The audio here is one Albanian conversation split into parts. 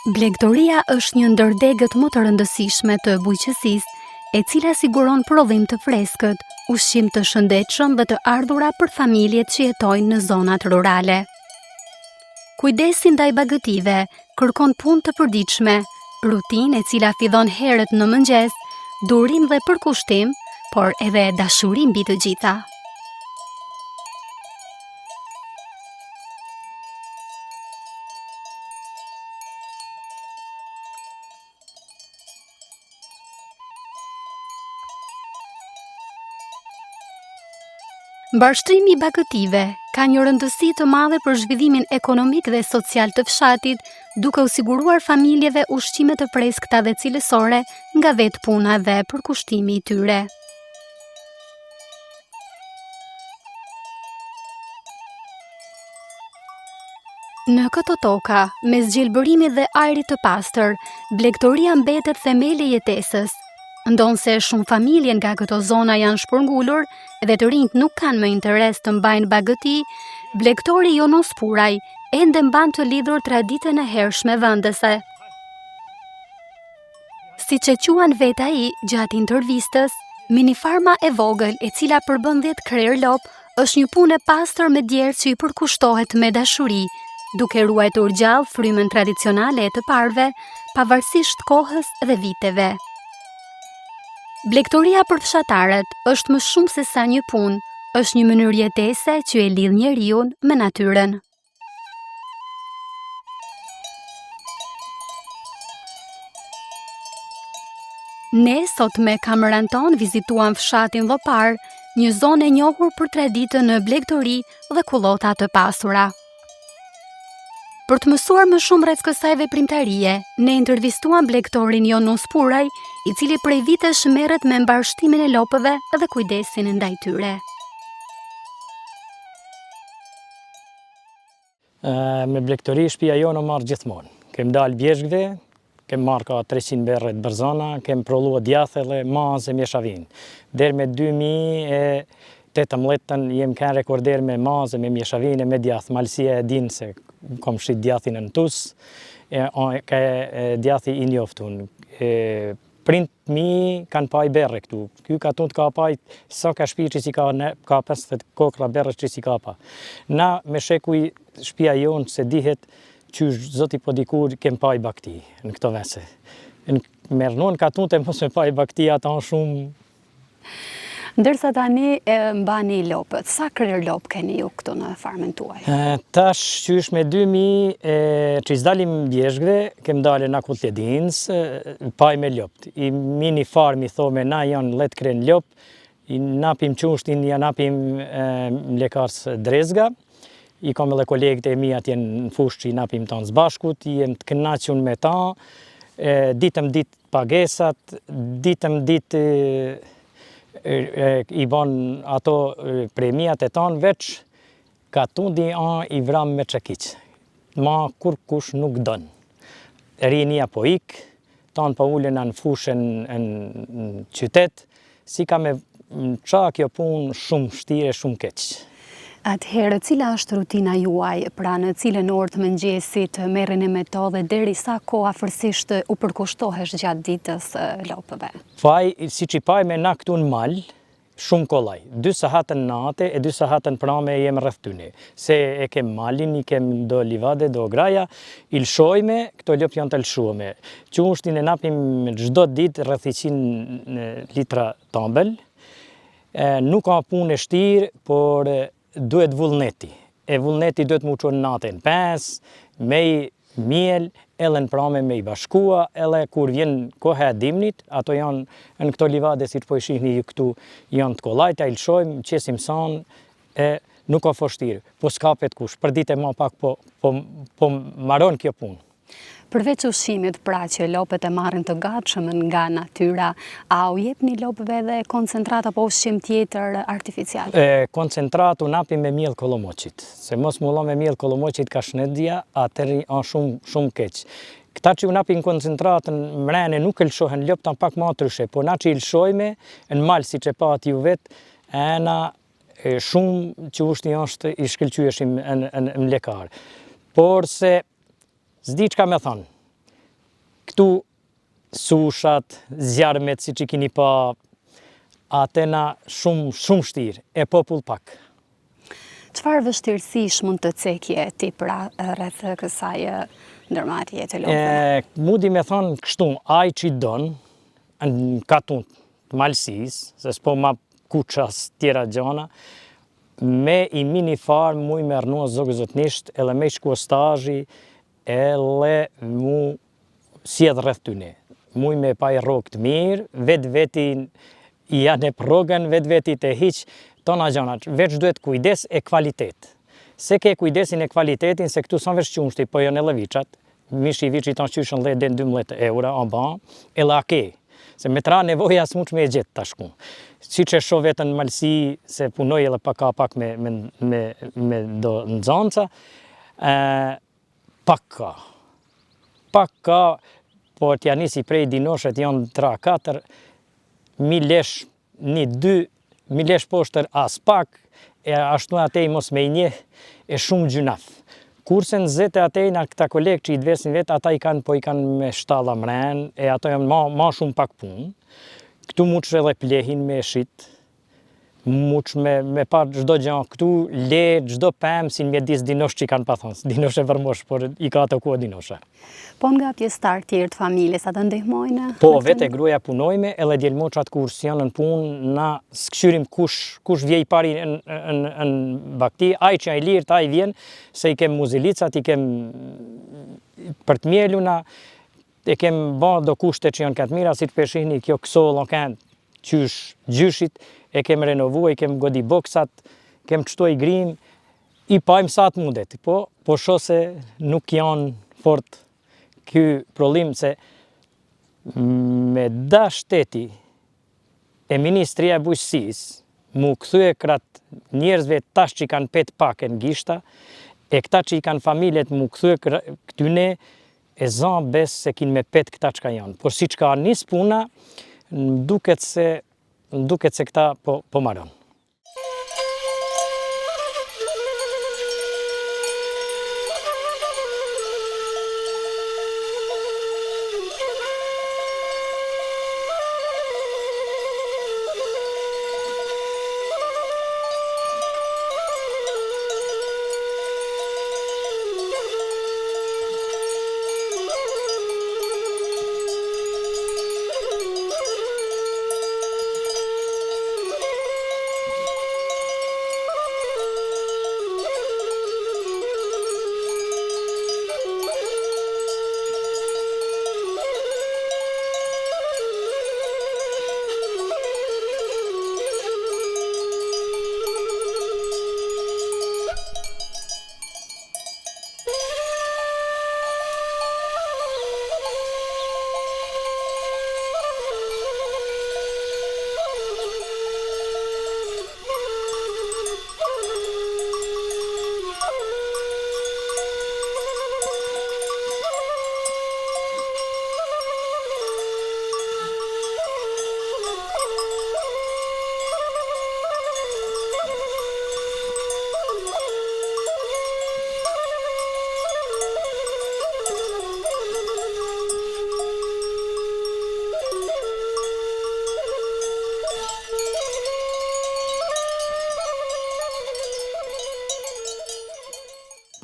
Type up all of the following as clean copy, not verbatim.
Blegtoria është një ndër degët më të rëndësishme të bujqësisë, e cila siguron prodhim të freskët, ushqim të shëndetshëm dhe të ardhura për familjet që jetojnë në zonat rurale. Kujdesi ndaj bagëtive kërkon punë të përditshme, rutinë e cila fillon herët në mëngjes, durim dhe përkushtim, por edhe dashuri mbi të gjitha. Mbashtrimi i bagëtive ka një rëndësi të madhe për zhvillimin ekonomik dhe social të fshatit, duke u siguruar familjeve ushqime të freskëta dhe cilësore nga vetë puna dhe përkushtimi i tyre. Në këto toka, me zgjelbërimit dhe ajrit të pastër, blegtoria mbetet themeli i jetesës. Ndonse shumë familje nga këto zona janë shpërngulur dhe të rinjt nuk kanë më interes të mbajnë bagëti, blegtori Jonos Puraj ende mban të lidhur traditën e hershme vendese. Siç e quan vet ai gjatë intervistës, minifarma e vogël e cila përbën 10 krerë lop është një punë e pastër me djerë që i përkushtohet me dashuri, duke ruajtur gjallë frymën tradicionale e të parëve, pavarësisht kohës dhe viteve. Blegtoria për fshatarët është më shumë se sa një punë, është një mënyrë jetese që e lidh njeriu me natyrën. Ne sot me kameran ton vizituam fshatin Llopar, një zonë e njohur për traditën në blegtori dhe kullota të pasura. Për të mësuar më shumë rreth kësaj veprimtarie, ne intervistuam blegtorin Jonos Puraj, i cili prej vitesh merret me mbarshtimin e lopëve dhe kujdesin ndaj tyre. Me blegtori shtëpia jonë marr gjithmonë. Kem dalë bjeshkve, kem marrë ka 300 berre të bërzana, kem prolluar djathë dhe mazë e mjeshavin. Deri me 2018 jem kanë rekorder me mazë, me mjeshavin e me djathë. Malësia e din se kom shit djathin në tus, ka djathi i njoftun. Print mi kanë paj berre këtu. Ky ka tunë të ka paj, sa ka shpi që si ka 50 kokra berre që si ka pa. Na me shekuj shpia jonë se dihet që zoti po dikur kem paj bakti në këto vese. Mernon ka tunë të mos me paj bakti ata shumë. Ndërsa tani mbani lopët, sa krerë lopë keni ju këtu në farmën tuaj? Tash qysh me 2000 që izdalim bjeshkve, kem dale në kull tjedinës, paj me lopët. I mini farmi thome na janë let kren lopë, i napim qushtin, ja napim mlekars drezga, i kam edhe kolegët e mi atje në fush që i napim ta në zbashkut, i jem të kënaqun me ta, ditëm dit pagesat, ditëm dit i ban ato premiat e tanë veç ka tundi i vram me çekiq. Ma kur kush nuk dën. Rinia po ik, tanë po ulen në fushën në qytet, si ka me qa kjo punë shumë shtire, shumë keq. Atëherë, cila është rutina juaj, pra në cilën orë të mëngjesit merreni me to dhe deri sa kohë afërsisht u përkushtohesh gjatë ditës lopëve? Paj, si që paj me na këtu në mal, shumë kollaj. 2 sahatën nate e 2 sahatën prame jem rreth tyne. Se e kem malin, i kem do livade, do graja, i lshojme, këto lop janë të lshuame. Qushtin e napim çdo ditë rreth 100 litra tambel. Nuk ka punë e shtirë, por duhet vullneti. E vullneti duhet mu qonë natën 5, me i miel, edhe në prame me i bashkua, edhe kur vjen koha e dimnit, ato janë në këto livade, si që po i shihni këtu, janë të kollajta, i lshojmë, qesim sanë, nuk ka foshtirë, po s'kapet kush, për ditë e ma pak po maron kjo punë. Përveç ushqimit, pra që lopët e marrin të gatshëm nga natyra, a u jepni lopëve dhe koncentrat apo ushqim tjetër artificial? Koncentratu napim me miell kolomoqit. Se mos mulla me miell kolomoqit ka shnedja, atëri shumë keq. Këta që u napin koncentratën mrene nuk e lshohen lopë, ta pak ma tryshe, po na që i lshojme, në malë si që pat ju vetë, na shumë që ushti është i shkëlqyeshim në mlekar. Por se zdi që ka me thonë, këtu sushat, zjarmet, si që kini pa, atena shumë shtirë, e popull pak. Çfarë vështirësish mund të cekje ti pra rreth kësaj ndërmarrje të lopëve? Mudi me thonë kështu, ai që i donë, në katun të malësis, se s'po ma kuqas tjera gjana, me i mini farë mu i mernua zogë zotnisht, edhe me shku stazhi, edhe mu sjedh rreth tyne. Mu i me pa i rogë të mirë, vetin i janë e progën, veti të hiqë, tona gjanat, veç duhet kujdes e kvalitet. Se ke kujdesin e kvalitetin, se këtu son veç qumshti, po jo në leviqat, mish i vici ton qyshën dhe den 12 eura, an ban, e la ke. Se me tra nevoja s'muq me e gjithë tashku. Si që sho vetën në malsi, se punoj edhe pak me do nëzanca, pak ka, po t'ja nisi prej dinoshet janë 3-4, mi lesh 1-2, mi lesh poshtër as pak, e ashtu atej mos me i nje, e shumë gjynaf. Kurse në zete atej në këta kolegë që i dvesin vetë, ata i kanë me shtalla mren, e ato janë ma shumë pak punë. Këtu muq edhe plehin me shit, muq me pa gjdo gjanë, këtu le gjdo pëmë si në mjedis dinosh që i kanë pa thonë, dinosh e vërmosh, por i ka ato kua dinoshe. Po nga pjesëtar tjerë të familjes, ata ndihmojnë? Po, vete gruaja punojme, edhe djelmoqat kur si janë në punë, na s'këshyrim kush vjej pari në bakti, aj që aj lirë, ta i vjen, se i kem muzilicat, i kem për të mjeluna, e kem ba do kushte që janë këtë mira, si të përshihni kjo këso loken qysh gjyshit, e kem renovu, e kem godi boksat, kem qëtoj grim, i pajmë sa të mundet, po shose nuk janë fort kjo problem, se me da shteti e Ministria e Bujqësis mu këthuje krat njerëzve tash që i kanë pet pak e në gishta, e këta që i kanë familjet mu këthuje këtyne, e zan bes se kin me pet këta që ka janë. Por si që ka njës puna, më duket se këta po maron.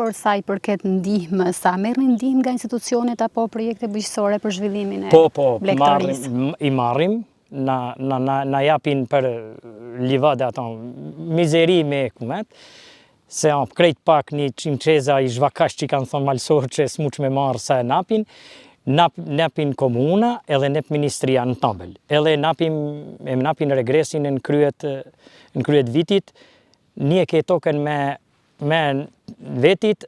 Por sa i përket ndihmës, sa merrni ndihmë nga institucionet apo projekte bujqësore për zhvillimin e blegtorisë? I marrim, na japin për livade ato mizeri me kumet, se krejt pak një qimqeza i zhvakash që i kanë thonë malsorë që s'muq me marrë sa e napin komuna edhe nep ministria në tabel. Edhe napin regresin në kryet vitit, një ke token me vetit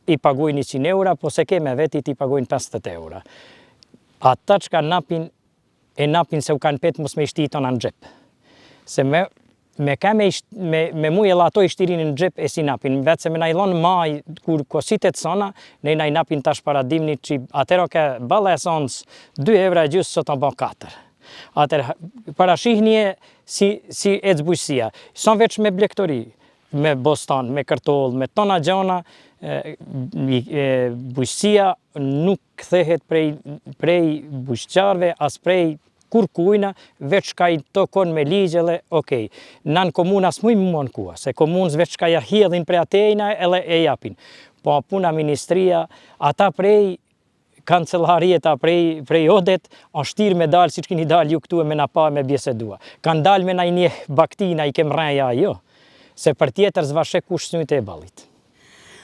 i pagujnë 100 eura, po se ke me vetit i pagujnë 50 eura. Ata që ka napin se u kanë pet mos me ishti tona në gjep. Se me mu e lato ishtirin në gjep e si napin, vetë se me na i lonë maj, kur kositet sona, ne na i napin tash paradimni që atero ke bala e sonës 2 evra e gjusë sot në ban 4. Atër parashihnie si ecë bujqësia. Son veç me blegtori. me bostan, me kërtoll, me tona gjana, bujqësia nuk kthehet prej bujqëqarve, as prej kur kujna, veç ka i tokon me ligjele, okej. Nan komuna s'muj më mankua, se komunës veç ka ja hjedhin prej atejna edhe e japin. Po puna ministria, ata prej kancelarieta, prej odet, është shtirë me dalë, si që kini dalë ju këtu e me na pa me bjesedua. Kanë dalë me na i një baktina i kem rreja jo, se për tjetër zvashe kush sënjët e balit.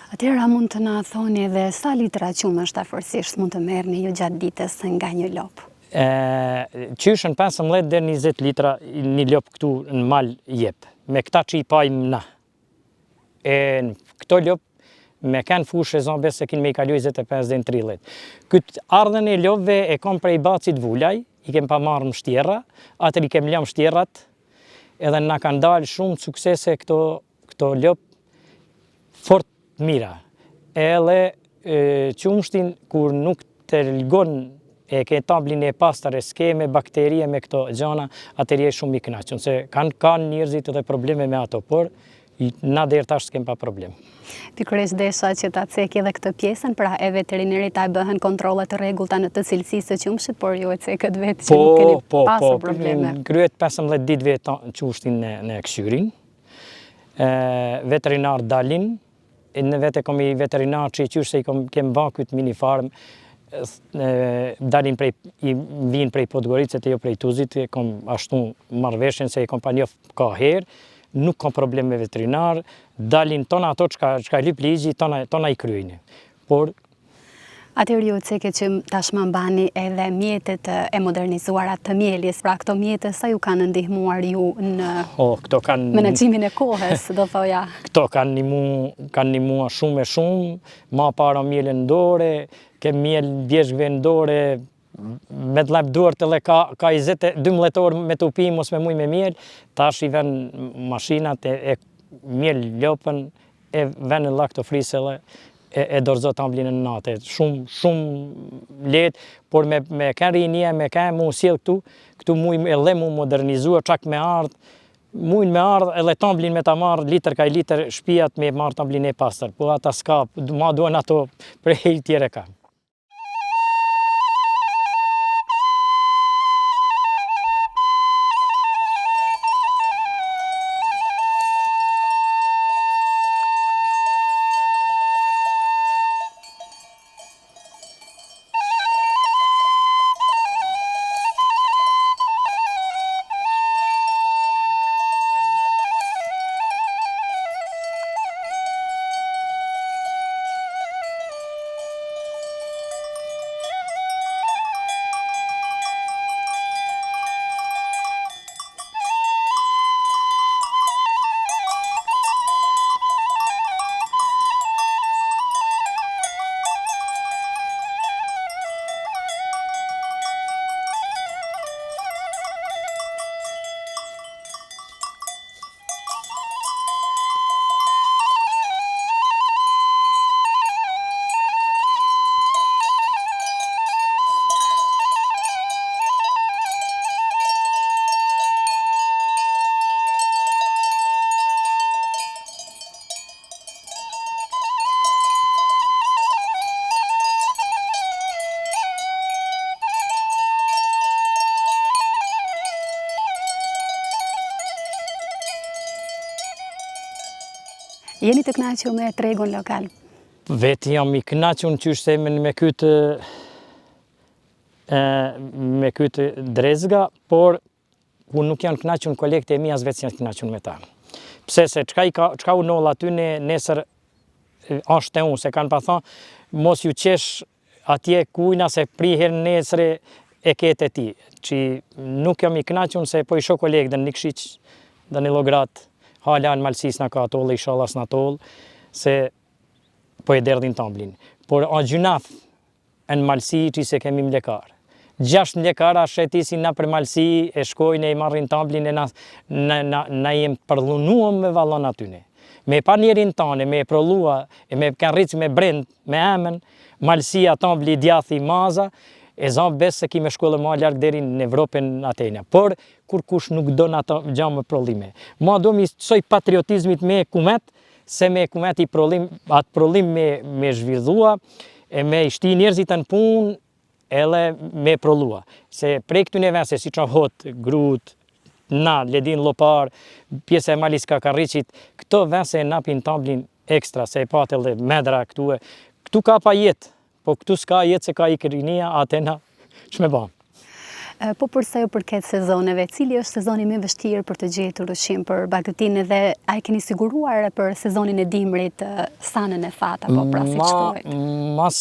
Atëra mund të na thoni edhe sa litra qumë është afërsisht mund të merrni ju gjatë ditës nga një lop? Qyshën 15 dhe 20 litra një lop këtu në mal jep, me këta që i pajmë na. Në këto lop, me kanë fushë e zonë besë se kinë me i kalu 25 dhe 30. Këtë ardhen e lopve e kom prej bacit vullaj, i kem pa marrë mështjera, atër i kem lja mështjerat, edhe na kanë dalë shumë suksese këto lop fort mira. Edhe qumshtin kur nuk të lgon e ke tablin e pastar e s'ke me bakterie me këto gjana, atër je shumë i knaqën, se kanë njerëzit edhe probleme me ato, por na deri tash s'kem pa problem. Pikërisht desha që ta ceki edhe këtë pjesën, pra e veterinerit ta bëhen kontrollat të rregullta në të cilësisë së qumshit, por ju e cekët vetë që nuk keni pasur probleme. Kryet 15 ditëve qumshtin në këshyrin, veterinar dalin, në vete kom i veterinar që i qysh se i kem bakut mini farm, dalin vinë prej Podgoricës e jo prej Tuzit, kom ashtu marrveshjen se i kom pa njof ka herë, nuk kom problem me veterinar, dalin tona ato që ka lyp ligji, tona i kryjni. Por atëherë ju ceke që tashmë mbani edhe mjetet e modernizuara të mieljes, pra këto mjete sa ju kanë ndihmuar ju në menaxhimin e kohës, do thoja. Këto kanë ndihmuar shumë e shumë, ma para mielën dore, ke miel bjeshkve në dore, me të lep duart edhe ka 12 orë me të pi, mos me muj me miel, tash i ven mashinat e miel lopën, e ven në laktofrisele, e dorëzot amblinë në natë. Shumë letë, por me kanë rinje, me kanë mu sjell këtu muj edhe mu modernizua, çak me ardhë, mujnë me ardhë edhe tamblin me ta marrë litër ka litër shpijat me marrë tamblin e pastër, po ata s'ka, ma duhen ato prej tjere ka. Jeni të kënaqur me tregun lokal? Vetë jam i kënaqur qysh se me këtë drezga, por ku nuk janë kënaqur kolegët e mi, as vetë janë kënaqur me ta. Pse se çka u noll aty nesër është e unë, se kanë pa thonë, mos ju qesh atje kujna se priher nesër e ketë e ti. Që nuk jam i kënaqur se po i shoh kolegë dhe një kshiq dhe një lograt, hala në malsis në ka atollë, i shalas në atollë, se po e derdhin tamblin. Por a gjunaf në malsi që se kemi mlekar. 6 mlekara shetisin na për malsi, e shkojnë e i marrin tamblin, e na jem përlunuam me vallon atyne. Me pa njerin tane, me e prolua, e me kanë rrici me brend, me emën, malsia, tambli, djathi, maza, e zon besë se kime shkollë ma largë deri në Evropën Atena. Por, kur kush nuk do në ato gjamë prollime. Ma do mi soj patriotizmit me kumet, se me kumet i prollim, atë prollim me zhvillua, e me ishti njerëzit në punë, edhe me prollua. Se prej këtu neve se si që hot, grut, na, Ledin Lopar, pjesë e Malis Kakarriqit, këto vense e napin tamblin ekstra, se e patë edhe medra këtu. Këtu ka pa jetë, po këtu s'ka jetë se ka i kërinia, Atena, shme banë. Po përsa ju përket sezoneve, cili është sezoni më vështirë për të gjetur ushqim për bagëtinë dhe a e keni siguruar për sezonin e dimrit sanën e fat apo pra si shkruajt? Mas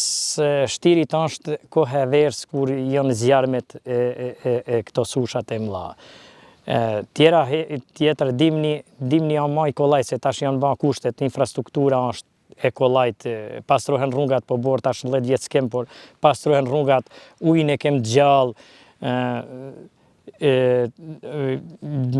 shtirit është kohë e verës kur janë zjarmet e këto sushat e mla. Tjetër dimni janë ma i kollaj se tash janë ba kushtet, infrastruktura është e kollajt, pastrohen rrungat, po borë tash 10 vjetë s'kem, por pastrohen rrungat, ujnë e kem gjallë,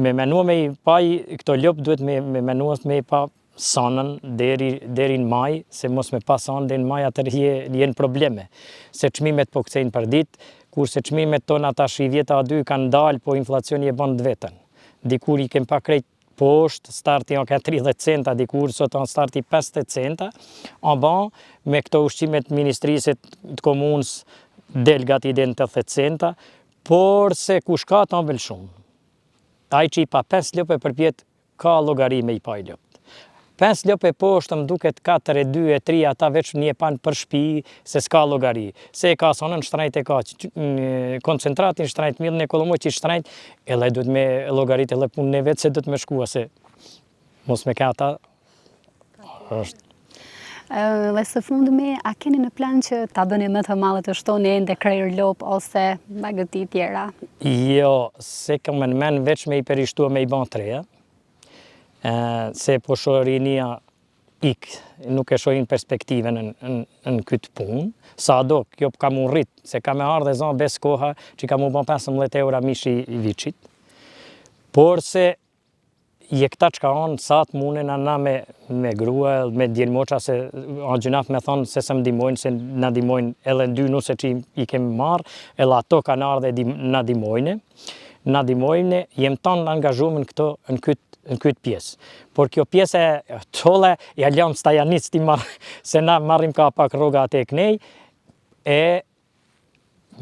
me menua me i paj, këto lop duhet me menua me i pa sanën deri në maj, se mos me pa sanë deri në maj atër jenë probleme. Se çmimet po këcejnë për dit, kurse çmimet tona tash i vjeta a dy kanë dalë, po inflacioni e banë dvetën. Dikur i kem pa krejt poshtë, starti janë ka 30 centa, dikur sot janë starti 50 centa, a ban me këto ushqimet ministrisit të komunës del gati i den 80 centa, por se kush ka ta vel shumë. Ai që i pa 5 ljope për pjetë, ka logari me i pa i ljopt. 5 ljope poshtë më duket 4, 2, 3, ata veç një pan për shpi, se s'ka logari. Se e ka sonën shtrajt, e ka koncentratin shtrajt, millën e kolomoj që i shtrajt, edhe duhet me logarit e lepun në vetë, se duhet me shkua, se mos me ka ata është. Dhe së fundmi, a keni në plan që ta bëni më të madhe të shtoni ende krejër lop ose bagëti tjera? Jo, se kam në men veç me i perishtua me i ban treja, se po shorinia nuk e shohin perspektive në këtë punë, sa do, kjo ka mu rrit, se ka me ardhe zon bes koha që ka mu ban 15 eura mishi i vichit, por se je këta që ka onë, sa të munen na me grua, me djelmoqa, se anë gjunaf me thonë se se më dimojnë, se na dimojnë edhe në dy nuse që i kemi marë, edhe ato ka në ardhe na dimojnë. Na dimojnë, jem tonë angazhume në këtë pjesë. Por kjo pjesë e tole, ja ljam stajanit ti marë, se na marrim ka pak roga atë e knej, e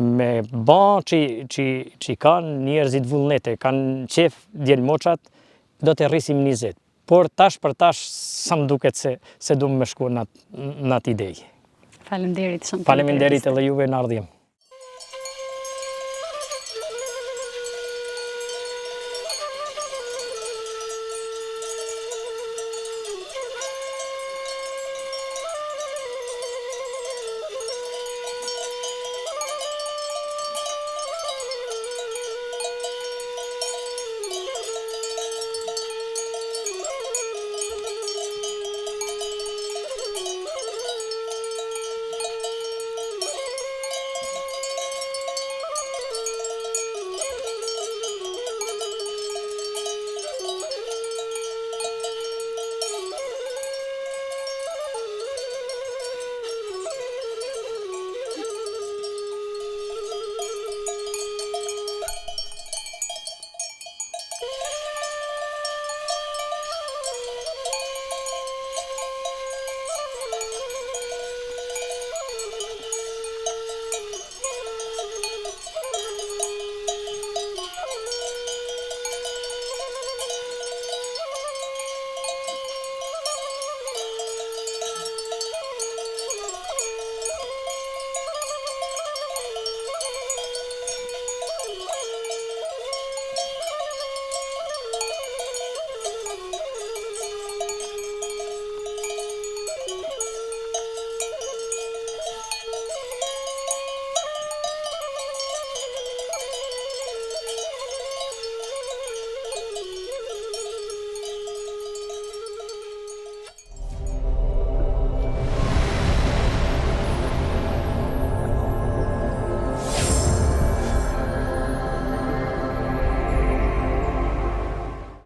me ban që kanë njerëzit vullnete, kanë qef djelmoqat, do të rrisim 20. Por tash për tash sa më duket se du me shku në atë idej. Faleminderit shumë. Faleminderit edhe juve në ardhjem.